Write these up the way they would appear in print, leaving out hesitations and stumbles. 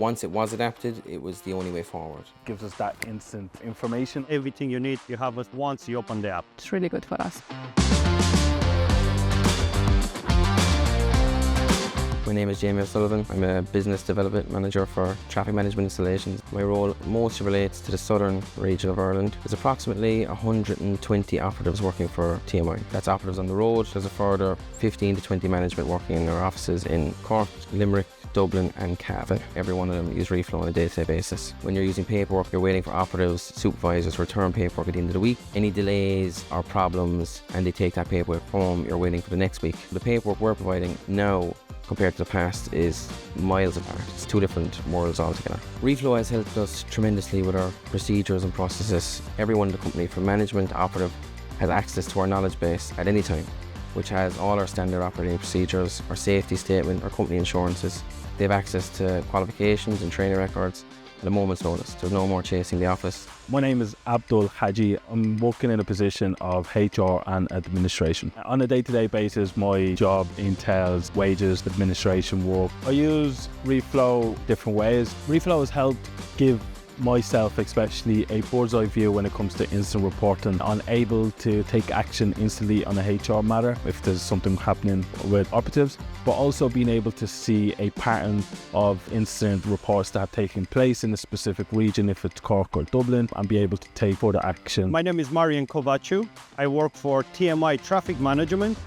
Once it was adapted, it was the only way forward. Gives us that instant information. Everything you need, you have it once you open the app. It's really good for us. My name is Jamie O'Sullivan. I'm a business development manager for traffic management installations. My role mostly relates to the southern region of Ireland. There's approximately 120 operatives working for TMI. That's operatives on the road. There's a further 15 to 20 management working in our offices in Cork, Limerick, Dublin and Cavan. Every one of them use Reflow on a day-to-day basis. When you're using paperwork, you're waiting for operatives, supervisors to return paperwork at the end of the week. Any delays or problems and they take that paperwork home, you're waiting for the next week. The paperwork we're providing now compared to the past is miles apart. It's two different worlds altogether. Reflow has helped us tremendously with our procedures and processes. Everyone in the company, from management to operative, has access to our knowledge base at any time, which has all our standard operating procedures, our safety statement, our company insurances. They have access to qualifications and training records at a moment's notice. There's no more chasing the office. My name is Abdul Haji. I'm working in a position of HR and administration. On a day-to-day basis, my job entails wages, administration work. I use Reflow different ways. Reflow has helped give myself especially a bird's eye view when it comes to instant reporting. I'm able to take action instantly on a HR matter if there's something happening with operatives, but also being able to see a pattern of incident reports that have taken place in a specific region, if it's Cork or Dublin, and be able to take further action. My name is Marian Kovaciu. I work for TMI Traffic Management.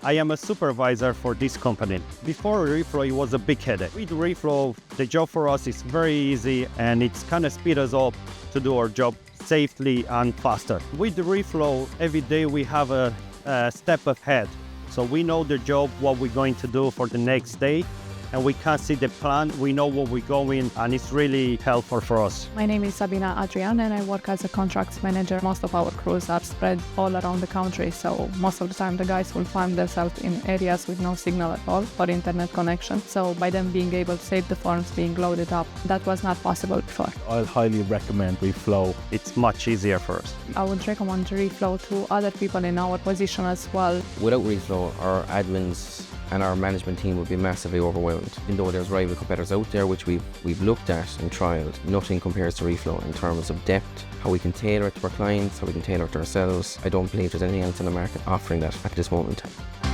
I am a supervisor for this company. Before Reflow, it was a big headache. With Reflow, the job for us is very easy and it's kind of speed us up to do our job safely and faster. With Reflow, every day we have a step ahead. So we know the job, what we're going to do for the next day, and we can see the plan, we know where we're going, and it's really helpful for us. My name is Sabina Adrian and I work as a contracts manager. Most of our crews are spread all around the country, so most of the time the guys will find themselves in areas with no signal at all or internet connection. So by them being able to save the forms being loaded up, that was not possible before. I'll highly recommend Reflow. It's much easier for us. I would recommend Reflow to other people in our position as well. Without Reflow, our admins and our management team would be massively overwhelmed. Even though there's rival competitors out there which we've looked at and trialed, nothing compares to Reflow in terms of depth, how we can tailor it to our clients, how we can tailor it to ourselves. I don't believe there's anything else in the market offering that at this moment in time.